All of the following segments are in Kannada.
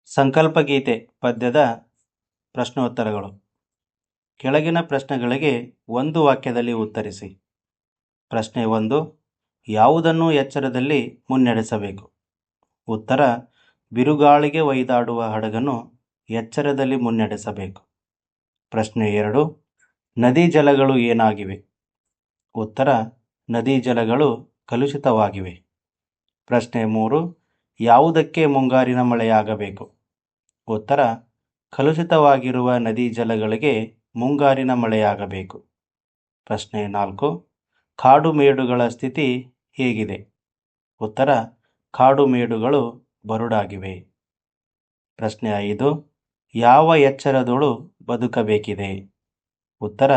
ಸಂಕಲ್ಪ ಗೀತೆ ಪದ್ಯದ ಪ್ರಶ್ನೋತ್ತರಗಳು. ಕೆಳಗಿನ ಪ್ರಶ್ನೆಗಳಿಗೆ ಒಂದು ವಾಕ್ಯದಲ್ಲಿ ಉತ್ತರಿಸಿ. ಪ್ರಶ್ನೆ 1. ಯಾವುದನ್ನು ಎಚ್ಚರದಲ್ಲಿ ಮುನ್ನಡೆಸಬೇಕು? ಉತ್ತರ: ಬಿರುಗಾಳಿಗೆ ಒಯ್ದಾಡುವ ಹಡಗನ್ನು ಎಚ್ಚರದಲ್ಲಿ ಮುನ್ನಡೆಸಬೇಕು. ಪ್ರಶ್ನೆ 2. ನದಿ ಜಲಗಳು ಏನಾಗಿವೆ? ಉತ್ತರ: ನದಿ ಜಲಗಳು ಕಲುಷಿತವಾಗಿವೆ. ಪ್ರಶ್ನೆ 3. ಯಾವುದಕ್ಕೆ ಮುಂಗಾರಿನ ಮಳೆಯಾಗಬೇಕು? ಉತ್ತರ: ಕಲುಷಿತವಾಗಿರುವ ನದಿ ಜಲಗಳಿಗೆ ಮುಂಗಾರಿನ ಮಳೆಯಾಗಬೇಕು. ಪ್ರಶ್ನೆ 4. ಕಾಡು ಮೇಡುಗಳ ಸ್ಥಿತಿ ಹೇಗಿದೆ? ಉತ್ತರ: ಕಾಡು ಮೇಡುಗಳು ಬರುಡಾಗಿವೆ. ಪ್ರಶ್ನೆ 5. ಯಾವ ಎಚ್ಚರದೊಳು ಬದುಕಬೇಕಿದೆ? ಉತ್ತರ: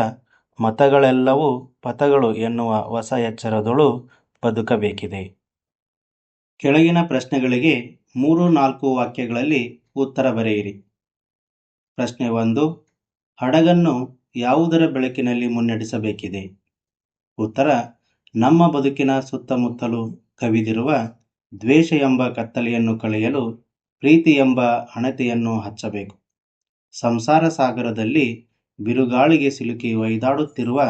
ಮತಗಳೆಲ್ಲವೂ ಪಥಗಳು ಎನ್ನುವ ಹೊಸ ಎಚ್ಚರದೊಳು ಬದುಕಬೇಕಿದೆ. ಕೆಳಗಿನ ಪ್ರಶ್ನೆಗಳಿಗೆ 3-4 ವಾಕ್ಯಗಳಲ್ಲಿ ಉತ್ತರ ಬರೆಯಿರಿ. ಪ್ರಶ್ನೆ 1. ಹಡಗನ್ನು ಯಾವುದರ ಬೆಳಕಿನಲ್ಲಿ ಮುನ್ನಡೆಸಬೇಕಿದೆ? ಉತ್ತರ: ನಮ್ಮ ಬದುಕಿನ ಸುತ್ತಮುತ್ತಲೂ ಕವಿದಿರುವ ದ್ವೇಷ ಎಂಬ ಕತ್ತಲೆಯನ್ನು ಕಳೆಯಲು ಪ್ರೀತಿ ಎಂಬ ಹಣತೆಯನ್ನು ಹಚ್ಚಬೇಕು. ಸಂಸಾರ ಸಾಗರದಲ್ಲಿ ಬಿರುಗಾಳಿಗೆ ಸಿಲುಕಿ ಒಯ್ದಾಡುತ್ತಿರುವ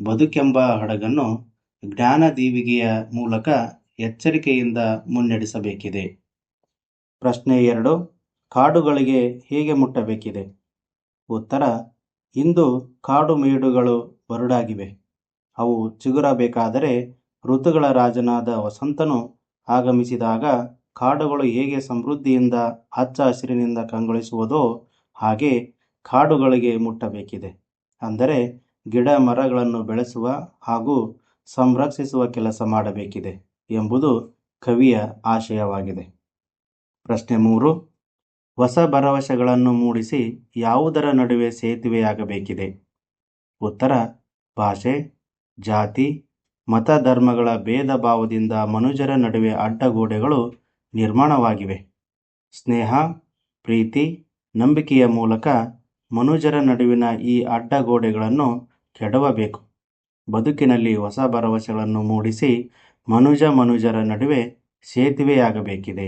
ಬದುಕೆಂಬ ಹಡಗನ್ನು ಜ್ಞಾನ ದೀವಿಗೆಯ ಮೂಲಕ ಎಚ್ಚರಿಕೆಯಿಂದ ಮುನ್ನಡೆಸಬೇಕಿದೆ. ಪ್ರಶ್ನೆ 2. ಕಾಡುಗಳಿಗೆ ಹೇಗೆ ಮುಟ್ಟಬೇಕಿದೆ? ಉತ್ತರ: ಇಂದು ಕಾಡು ಮೇಡುಗಳು ಬರುಡಾಗಿವೆ. ಅವು ಚಿಗುರಬೇಕಾದರೆ ಋತುಗಳ ರಾಜನಾದ ವಸಂತನು ಆಗಮಿಸಿದಾಗ ಕಾಡುಗಳು ಹೇಗೆ ಸಮೃದ್ಧಿಯಿಂದ ಹಚ್ಚ ಹಸಿರಿನಿಂದ ಕಂಗೊಳಿಸುವುದೋ ಹಾಗೆ ಕಾಡುಗಳಿಗೆ ಮುಟ್ಟಬೇಕಿದೆ. ಅಂದರೆ ಗಿಡ ಮರಗಳನ್ನು ಬೆಳೆಸುವ ಹಾಗೂ ಸಂರಕ್ಷಿಸುವ ಕೆಲಸ ಮಾಡಬೇಕಿದೆ ಎಂಬುದು ಕವಿಯ ಆಶಯವಾಗಿದೆ. ಪ್ರಶ್ನೆ 3. ಹೊಸ ಭರವಸೆಗಳನ್ನು ಮೂಡಿಸಿ ಯಾವುದರ ನಡುವೆ ಸೇತುವೆಯಾಗಬೇಕಿದೆ? ಉತ್ತರ: ಭಾಷೆ, ಜಾತಿ, ಮತ, ಧರ್ಮಗಳ ಭೇದ ಭಾವದಿಂದ ಮನುಜರ ನಡುವೆ ಅಡ್ಡಗೋಡೆಗಳು ನಿರ್ಮಾಣವಾಗಿವೆ. ಸ್ನೇಹ, ಪ್ರೀತಿ, ನಂಬಿಕೆಯ ಮೂಲಕ ಮನುಜರ ನಡುವಿನ ಈ ಅಡ್ಡಗೋಡೆಗಳನ್ನು ಕೆಡವಬೇಕು. ಬದುಕಿನಲ್ಲಿ ಹೊಸ ಭರವಸೆಗಳನ್ನು ಮೂಡಿಸಿ ಮನುಜರ ನಡುವೆ ಸೇತುವೆಯಾಗಬೇಕಿದೆ.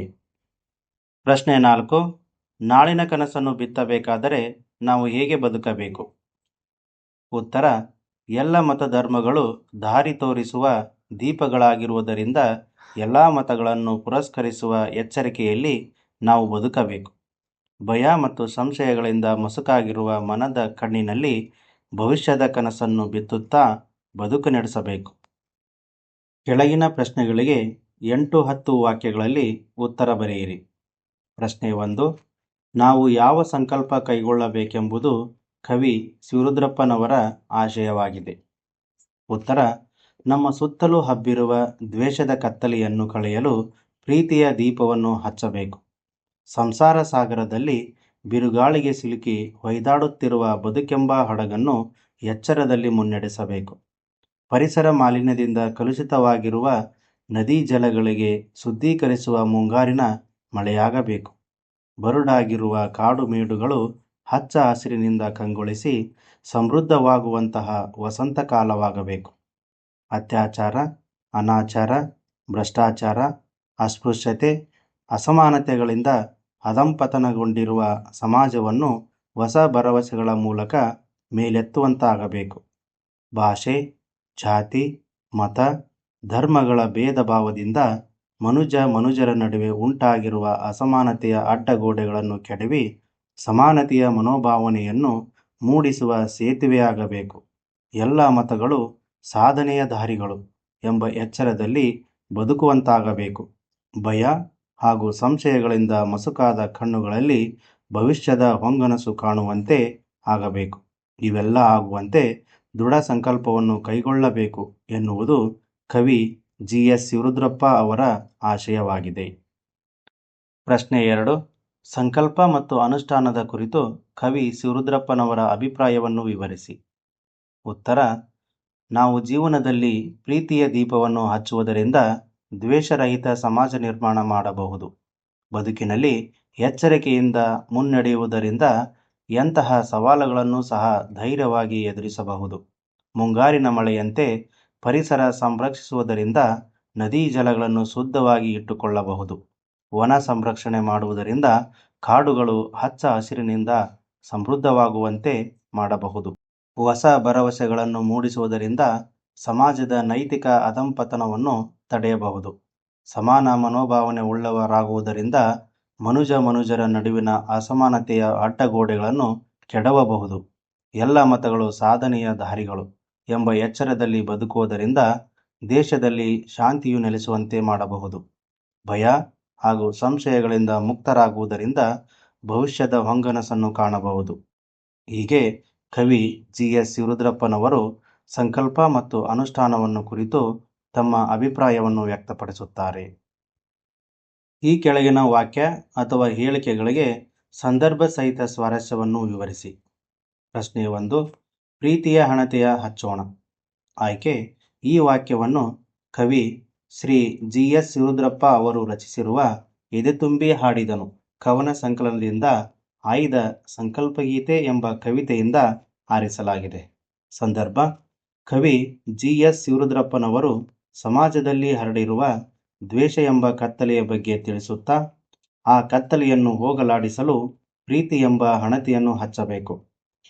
ಪ್ರಶ್ನೆ 4. ನಾಳಿನ ಕನಸನ್ನು ಬಿತ್ತಬೇಕಾದರೆ ನಾವು ಹೇಗೆ ಬದುಕಬೇಕು? ಉತ್ತರ: ಎಲ್ಲ ಮತಧರ್ಮಗಳು ದಾರಿ ತೋರಿಸುವ ದೀಪಗಳಾಗಿರುವುದರಿಂದ ಎಲ್ಲ ಮತಗಳನ್ನು ಪುರಸ್ಕರಿಸುವ ಎಚ್ಚರಿಕೆಯಲ್ಲಿ ನಾವು ಬದುಕಬೇಕು. ಭಯ ಮತ್ತು ಸಂಶಯಗಳಿಂದ ಮಸುಕಾಗಿರುವ ಮನದ ಕಣ್ಣಿನಲ್ಲಿ ಭವಿಷ್ಯದ ಕನಸನ್ನು ಬಿತ್ತುತ್ತಾ ಬದುಕು ನಡೆಸಬೇಕು. ಕೆಳಗಿನ ಪ್ರಶ್ನೆಗಳಿಗೆ 8-10 ವಾಕ್ಯಗಳಲ್ಲಿ ಉತ್ತರ ಬರೆಯಿರಿ. ಪ್ರಶ್ನೆ 1. ನಾವು ಯಾವ ಸಂಕಲ್ಪ ಕೈಗೊಳ್ಳಬೇಕೆಂಬುದು ಕವಿ ಶಿವರುದ್ರಪ್ಪನವರ ಆಶಯವಾಗಿದೆ. ಉತ್ತರ: ನಮ್ಮ ಸುತ್ತಲೂ ಹಬ್ಬಿರುವ ದ್ವೇಷದ ಕತ್ತಲೆಯನ್ನು ಕಳೆಯಲು ಪ್ರೀತಿಯ ದೀಪವನ್ನು ಹಚ್ಚಬೇಕು. ಸಂಸಾರ ಸಾಗರದಲ್ಲಿ ಬಿರುಗಾಳಿಗೆ ಸಿಲುಕಿ ಒಯ್ದಾಡುತ್ತಿರುವ ಬದುಕೆಂಬ ಹಡಗನ್ನು ಎಚ್ಚರದಲ್ಲಿ ಮುನ್ನಡೆಸಬೇಕು. ಪರಿಸರ ಮಾಲಿನ್ಯದಿಂದ ಕಲುಷಿತವಾಗಿರುವ ನದಿ ಜಲಗಳಿಗೆ ಶುದ್ಧೀಕರಿಸುವ ಮುಂಗಾರಿನ ಮಳೆಯಾಗಬೇಕು. ಬರುಡಾಗಿರುವ ಕಾಡು ಮೇಡುಗಳು ಹಚ್ಚ ಹಸಿರಿನಿಂದ ಕಂಗೊಳಿಸಿ ಸಮೃದ್ಧವಾಗುವಂತಹ ವಸಂತ ಕಾಲವಾಗಬೇಕು. ಅತ್ಯಾಚಾರ, ಅನಾಚಾರ, ಭ್ರಷ್ಟಾಚಾರ, ಅಸ್ಪೃಶ್ಯತೆ, ಅಸಮಾನತೆಗಳಿಂದ ಅಧಃಪತನಗೊಂಡಿರುವ ಸಮಾಜವನ್ನು ಹೊಸ ಭರವಸೆಗಳ ಮೂಲಕ ಮೇಲೆತ್ತುವಂತಾಗಬೇಕು. ಭಾಷೆ, ಜಾತಿ, ಮತ, ಧರ್ಮಗಳ ಭೇದ ಭಾವದಿಂದ ಮನುಜರ ನಡುವೆ ಉಂಟಾಗಿರುವ ಅಸಮಾನತೆಯ ಅಡ್ಡಗೋಡೆಗಳನ್ನು ಕೆಡವಿ ಸಮಾನತೆಯ ಮನೋಭಾವನೆಯನ್ನು ಮೂಡಿಸುವ ಸೇತುವೆಯಾಗಬೇಕು. ಎಲ್ಲ ಮತಗಳು ಸಾಧನೆಯ ದಾರಿಗಳು ಎಂಬ ಎಚ್ಚರದಲ್ಲಿ ಬದುಕುವಂತಾಗಬೇಕು. ಭಯ ಹಾಗೂ ಸಂಶಯಗಳಿಂದ ಮಸುಕಾದ ಕಣ್ಣುಗಳಲ್ಲಿ ಭವಿಷ್ಯದ ಹೊಂಗನಸು ಕಾಣುವಂತೆ ಆಗಬೇಕು. ಇವೆಲ್ಲ ಆಗುವಂತೆ ದೃಢ ಸಂಕಲ್ಪವನ್ನು ಕೈಗೊಳ್ಳಬೇಕು ಎನ್ನುವುದು ಕವಿ ಜಿ.ಎಸ್. ಶಿವರುದ್ರಪ್ಪ ಅವರ ಆಶಯವಾಗಿದೆ. ಪ್ರಶ್ನೆ 2. ಸಂಕಲ್ಪ ಮತ್ತು ಅನುಷ್ಠಾನದ ಕುರಿತು ಕವಿ ಶಿವರುದ್ರಪ್ಪನವರ ಅಭಿಪ್ರಾಯವನ್ನು ವಿವರಿಸಿ. ಉತ್ತರ: ನಾವು ಜೀವನದಲ್ಲಿ ಪ್ರೀತಿಯ ದೀಪವನ್ನು ಹಚ್ಚುವುದರಿಂದ ದ್ವೇಷರಹಿತ ಸಮಾಜ ನಿರ್ಮಾಣ ಮಾಡಬಹುದು. ಬದುಕಿನಲ್ಲಿ ಎಚ್ಚರಿಕೆಯಿಂದ ಮುನ್ನಡೆಯುವುದರಿಂದ ಎಂತಹ ಸವಾಲುಗಳನ್ನು ಸಹ ಧೈರ್ಯವಾಗಿ ಎದುರಿಸಬಹುದು. ಮುಂಗಾರಿನ ಮಳೆಯಂತೆ ಪರಿಸರ ಸಂರಕ್ಷಿಸುವುದರಿಂದ ನದಿ ಜಲಗಳನ್ನು ಶುದ್ಧವಾಗಿ ಇಟ್ಟುಕೊಳ್ಳಬಹುದು. ವನ ಸಂರಕ್ಷಣೆ ಮಾಡುವುದರಿಂದ ಕಾಡುಗಳು ಹಚ್ಚ ಹಸಿರಿನಿಂದ ಸಮೃದ್ಧವಾಗುವಂತೆ ಮಾಡಬಹುದು. ಹೊಸ ಭರವಸೆಗಳನ್ನು ಮೂಡಿಸುವುದರಿಂದ ಸಮಾಜದ ನೈತಿಕ ಅಧಃಪತನವನ್ನು ತಡೆಯಬಹುದು. ಸಮಾನ ಮನೋಭಾವನೆ ಉಳ್ಳವರಾಗುವುದರಿಂದ ಮನುಜರ ನಡುವಿನ ಅಸಮಾನತೆಯ ಅಡ್ಡಗೋಡೆಗಳನ್ನು ಕೆಡವಬಹುದು. ಎಲ್ಲ ಮತಗಳು ಸಾಧನೆಯ ದಾರಿಗಳು ಎಂಬ ಎಚ್ಚರದಲ್ಲಿ ಬದುಕುವುದರಿಂದ ದೇಶದಲ್ಲಿ ಶಾಂತಿಯು ನೆಲೆಸುವಂತೆ ಮಾಡಬಹುದು. ಭಯ ಹಾಗೂ ಸಂಶಯಗಳಿಂದ ಮುಕ್ತರಾಗುವುದರಿಂದ ಭವಿಷ್ಯದ ಹೊಂಗನಸನ್ನು ಕಾಣಬಹುದು. ಹೀಗೆ ಕವಿ ಜಿ.ಎಸ್. ಶಿವರುದ್ರಪ್ಪನವರು ಸಂಕಲ್ಪ ಮತ್ತು ಅನುಷ್ಠಾನವನ್ನು ಕುರಿತು ತಮ್ಮ ಅಭಿಪ್ರಾಯವನ್ನು ವ್ಯಕ್ತಪಡಿಸುತ್ತಾರೆ. ಈ ಕೆಳಗಿನ ವಾಕ್ಯ ಅಥವಾ ಹೇಳಿಕೆಗಳಿಗೆ ಸಂದರ್ಭ ಸಹಿತ ಸ್ವಾರಸ್ಯವನ್ನು ವಿವರಿಸಿ. ಪ್ರಶ್ನೆ 1. ಪ್ರೀತಿಯ ಹಣತೆಯ ಹಚ್ಚೋಣ. ಆಯ್ಕೆ: ಈ ವಾಕ್ಯವನ್ನು ಕವಿ ಶ್ರೀ ಜಿ.ಎಸ್. ಶಿವರುದ್ರಪ್ಪ ಅವರು ರಚಿಸಿರುವ ಎದೆತುಂಬಿ ಹಾಡಿದನು ಕವನ ಸಂಕಲನದಿಂದ ಆಯ್ದ ಸಂಕಲ್ಪಗೀತೆ ಎಂಬ ಕವಿತೆಯಿಂದ ಆರಿಸಲಾಗಿದೆ. ಸಂದರ್ಭ: ಕವಿ ಜಿ.ಎಸ್. ಶಿವರುದ್ರಪ್ಪನವರು ಸಮಾಜದಲ್ಲಿ ಹರಡಿರುವ ದ್ವೇಷ ಎಂಬ ಕತ್ತಲೆಯ ಬಗ್ಗೆ ತಿಳಿಸುತ್ತಾ, ಆ ಕತ್ತಲೆಯನ್ನು ಹೋಗಲಾಡಿಸಲು ಪ್ರೀತಿ ಎಂಬ ಹಣತೆಯನ್ನು ಹಚ್ಚಬೇಕು.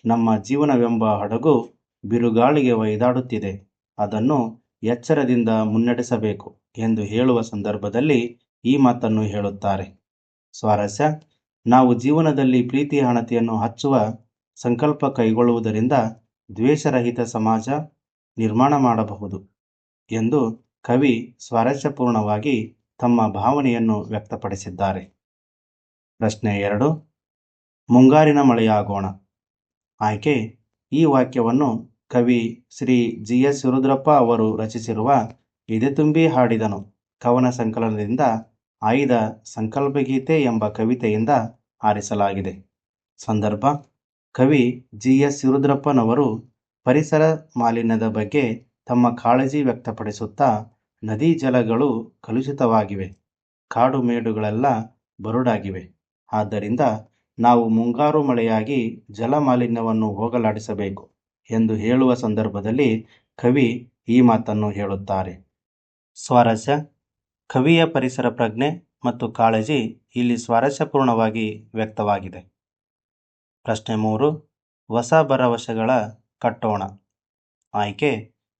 ನಮ್ಮ ಜೀವನವೆಂಬ ಹಡಗು ಬಿರುಗಾಳಿಗೆ ಒಯ್ದಾಡುತ್ತಿದೆ, ಅದನ್ನು ಎಚ್ಚರದಿಂದ ಮುನ್ನಡೆಸಬೇಕು ಎಂದು ಹೇಳುವ ಸಂದರ್ಭದಲ್ಲಿ ಈ ಮಾತನ್ನು ಹೇಳುತ್ತಾರೆ. ಸ್ವಾರಸ್ಯ: ನಾವು ಜೀವನದಲ್ಲಿ ಪ್ರೀತಿಯ ಹಣತೆಯನ್ನು ಹಚ್ಚುವ ಸಂಕಲ್ಪ ಕೈಗೊಳ್ಳುವುದರಿಂದ ದ್ವೇಷರಹಿತ ಸಮಾಜ ನಿರ್ಮಾಣ ಮಾಡಬಹುದು ಎಂದು ಕವಿ ಸ್ವಾರಸ್ಯಪೂರ್ಣವಾಗಿ ತಮ್ಮ ಭಾವನೆಯನ್ನು ವ್ಯಕ್ತಪಡಿಸಿದ್ದಾರೆ. ಪ್ರಶ್ನೆ 2. ಮುಂಗಾರಿನ ಮಳೆಯಾಗೋಣ. ಆಯ್ಕೆ: ಈ ವಾಕ್ಯವನ್ನು ಕವಿ ಶ್ರೀ ಜಿ.ಎಸ್. ಶಿವರುದ್ರಪ್ಪ ಅವರು ರಚಿಸಿರುವ ಎದೆತುಂಬಿ ಹಾಡಿದನು ಕವನ ಸಂಕಲನದಿಂದ ಆಯ್ದ ಸಂಕಲ್ಪಗೀತೆ ಎಂಬ ಕವಿತೆಯಿಂದ ಆರಿಸಲಾಗಿದೆ. ಸಂದರ್ಭ: ಕವಿ ಜಿ.ಎಸ್. ಶಿವರುದ್ರಪ್ಪನವರು ಪರಿಸರ ಮಾಲಿನ್ಯದ ಬಗ್ಗೆ ತಮ್ಮ ಕಾಳಜಿ ವ್ಯಕ್ತಪಡಿಸುತ್ತಾ, ನದಿ ಜಲಗಳು ಕಲುಷಿತವಾಗಿವೆ, ಕಾಡು ಮೇಡುಗಳೆಲ್ಲ ಬರುಡಾಗಿವೆ, ಆದ್ದರಿಂದ ನಾವು ಮುಂಗಾರು ಮಳೆಯಾಗಿ ಜಲ ಮಾಲಿನ್ಯವನ್ನು ಹೋಗಲಾಡಿಸಬೇಕು ಎಂದು ಹೇಳುವ ಸಂದರ್ಭದಲ್ಲಿ ಕವಿ ಈ ಮಾತನ್ನು ಹೇಳುತ್ತಾರೆ. ಸ್ವಾರಸ್ಯ: ಕವಿಯ ಪರಿಸರ ಪ್ರಜ್ಞೆ ಮತ್ತು ಕಾಳಜಿ ಇಲ್ಲಿ ಸ್ವಾರಸ್ಯಪೂರ್ಣವಾಗಿ ವ್ಯಕ್ತವಾಗಿದೆ. ಪ್ರಶ್ನೆ 3. ಹೊಸ ಭರವಸೆಗಳ ಕಟ್ಟೋಣ. ಆಯ್ಕೆ: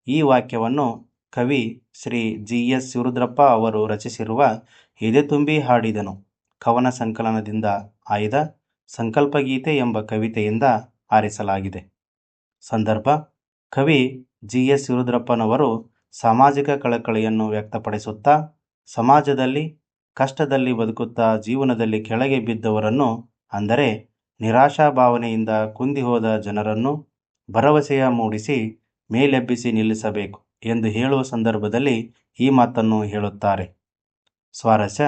ಈ ವಾಕ್ಯವನ್ನು ಕವಿ ಶ್ರೀ ಜಿ.ಎಸ್. ಶಿವರುದ್ರಪ್ಪ ಅವರು ರಚಿಸಿರುವ ಎದೆತುಂಬಿ ಹಾಡಿದನು ಕವನ ಸಂಕಲನದಿಂದ ಆಯ್ದ ಸಂಕಲ್ಪಗೀತೆ ಎಂಬ ಕವಿತೆಯಿಂದ ಆರಿಸಲಾಗಿದೆ. ಸಂದರ್ಭ: ಕವಿ ಜಿ.ಎಸ್. ಶಿವರುದ್ರಪ್ಪನವರು ಸಾಮಾಜಿಕ ಕಳಕಳಿಯನ್ನು ವ್ಯಕ್ತಪಡಿಸುತ್ತಾ, ಸಮಾಜದಲ್ಲಿ ಕಷ್ಟದಲ್ಲಿ ಬದುಕುತ್ತಾ ಜೀವನದಲ್ಲಿ ಕೆಳಗೆ ಬಿದ್ದವರನ್ನು, ಅಂದರೆ ನಿರಾಶಾಭಾವನೆಯಿಂದ ಕುಂದಿಹೋದ ಜನರನ್ನು ಭರವಸೆಯ ಮೂಡಿಸಿ ಮೇಲೆಬ್ಬಿಸಿ ನಿಲ್ಲಿಸಬೇಕು ಎಂದು ಹೇಳುವ ಸಂದರ್ಭದಲ್ಲಿ ಈ ಮಾತನ್ನು ಹೇಳುತ್ತಾರೆ. ಸ್ವಾರಸ್ಯ: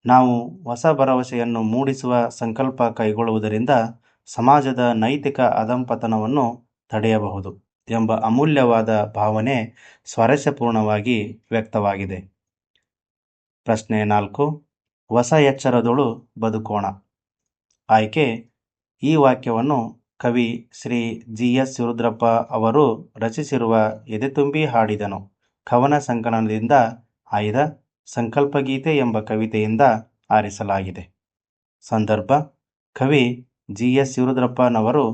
ನಾವು ಹೊಸ ಭರವಸೆಯನ್ನು ಮೂಡಿಸುವ ಸಂಕಲ್ಪ ಕೈಗೊಳ್ಳುವುದರಿಂದ ಸಮಾಜದ ನೈತಿಕ ಅಧಃಪತನವನ್ನು ತಡೆಯಬಹುದು ಎಂಬ ಅಮೂಲ್ಯವಾದ ಭಾವನೆ ಸ್ವಾರಸ್ಯಪೂರ್ಣವಾಗಿ ವ್ಯಕ್ತವಾಗಿದೆ. ಪ್ರಶ್ನೆ 4. ಹೊಸ ಎಚ್ಚರದೊಳು ಬದುಕೋಣ. ಆಯ್ಕೆ: ಈ ವಾಕ್ಯವನ್ನು ಕವಿ ಶ್ರೀ ಜಿ.ಎಸ್. ಶಿವರುದ್ರಪ್ಪ ಅವರು ರಚಿಸಿರುವ ಎದೆತುಂಬಿ ಹಾಡಿದನು ಕವನ ಸಂಕಲನದಿಂದ ಆಯ್ದ ಸಂಕಲ್ಪಗೀತೆ ಎಂಬ ಕವಿತೆಯಿಂದ ಆರಿಸಲಾಗಿದೆ. ಸಂದರ್ಭ: ಕವಿ ಜಿ.ಎಸ್. ಶಿವರುದ್ರಪ್ಪನವರು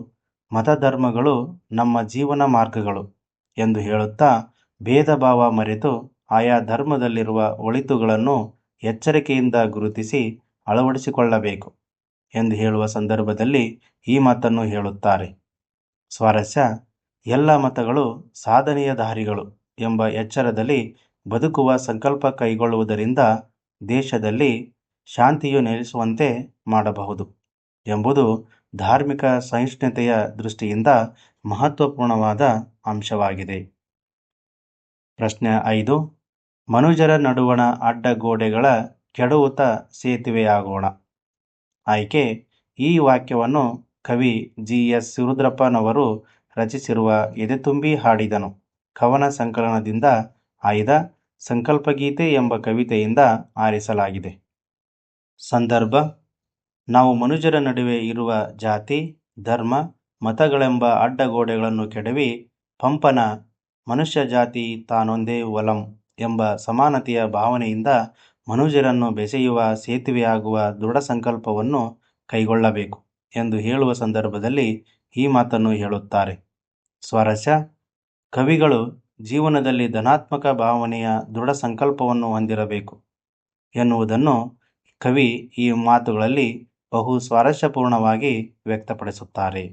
ಮತಧರ್ಮಗಳು ನಮ್ಮ ಜೀವನ ಮಾರ್ಗಗಳು ಎಂದು ಹೇಳುತ್ತಾ, ಭೇದ ಭಾವ ಮರೆತು ಆಯಾ ಧರ್ಮದಲ್ಲಿರುವ ಒಳಿತುಗಳನ್ನು ಎಚ್ಚರಿಕೆಯಿಂದ ಗುರುತಿಸಿ ಅಳವಡಿಸಿಕೊಳ್ಳಬೇಕು ಎಂದು ಹೇಳುವ ಸಂದರ್ಭದಲ್ಲಿ ಈ ಮಾತನ್ನು ಹೇಳುತ್ತಾರೆ. ಸ್ವಾರಸ್ಯ: ಎಲ್ಲ ಮತಗಳು ಸಾಧನೆಯ ದಾರಿಗಳು ಎಂಬ ಎಚ್ಚರದಲ್ಲಿ ಬದುಕುವ ಸಂಕಲ್ಪ ಕೈಗೊಳ್ಳುವುದರಿಂದ ದೇಶದಲ್ಲಿ ಶಾಂತಿಯು ನೆಲೆಸುವಂತೆ ಮಾಡಬಹುದು ಎಂಬುದು ಧಾರ್ಮಿಕ ಸಹಿಷ್ಣುತೆಯ ದೃಷ್ಟಿಯಿಂದ ಮಹತ್ವಪೂರ್ಣವಾದ ಅಂಶವಾಗಿದೆ. ಪ್ರಶ್ನೆ 5. ಮನುಜರ ನಡುವಣ ಅಡ್ಡಗೋಡೆಗಳ ಕೆಡವುತ ಸೇತುವೆಯಾಗೋಣ. ಆಯ್ಕೆ: ಈ ವಾಕ್ಯವನ್ನು ಕವಿ ಜಿ.ಎಸ್. ಶಿವರುದ್ರಪ್ಪನವರು ರಚಿಸಿರುವ ಎದೆತುಂಬಿ ಹಾಡಿದನು ಕವನ ಸಂಕಲನದಿಂದ ಆಯ್ದ ಸಂಕಲ್ಪಗೀತೆ ಎಂಬ ಕವಿತೆಯಿಂದ ಆರಿಸಲಾಗಿದೆ. ಸಂದರ್ಭ: ನಾವು ಮನುಜರ ನಡುವೆ ಇರುವ ಜಾತಿ, ಧರ್ಮ, ಮತಗಳೆಂಬ ಅಡ್ಡಗೋಡೆಗಳನ್ನು ಕೆಡವಿ ಪಂಪನ ಮನುಷ್ಯ ಜಾತಿ ತಾನೊಂದೇ ಒಲಂ ಎಂಬ ಸಮಾನತೆಯ ಭಾವನೆಯಿಂದ ಮನುಜರನ್ನು ಬೆಸೆಯುವ ಸೇತುವೆಯಾಗುವ ದೃಢ ಸಂಕಲ್ಪವನ್ನು ಕೈಗೊಳ್ಳಬೇಕು ಎಂದು ಹೇಳುವ ಸಂದರ್ಭದಲ್ಲಿ ಈ ಮಾತನ್ನು ಹೇಳುತ್ತಾರೆ. ಸ್ವಾರಸ್ಯ: ಕವಿಗಳು ಜೀವನದಲ್ಲಿ ಧನಾತ್ಮಕ ಭಾವನೆಯ ದೃಢ ಸಂಕಲ್ಪವನ್ನು ಹೊಂದಿರಬೇಕು ಎನ್ನುವುದನ್ನು ಕವಿ ಈ ಮಾತುಗಳಲ್ಲಿ ಬಹು ಸ್ವಾರಸ್ಯಪೂರ್ಣವಾಗಿ ವ್ಯಕ್ತಪಡಿಸುತ್ತಾರೆ.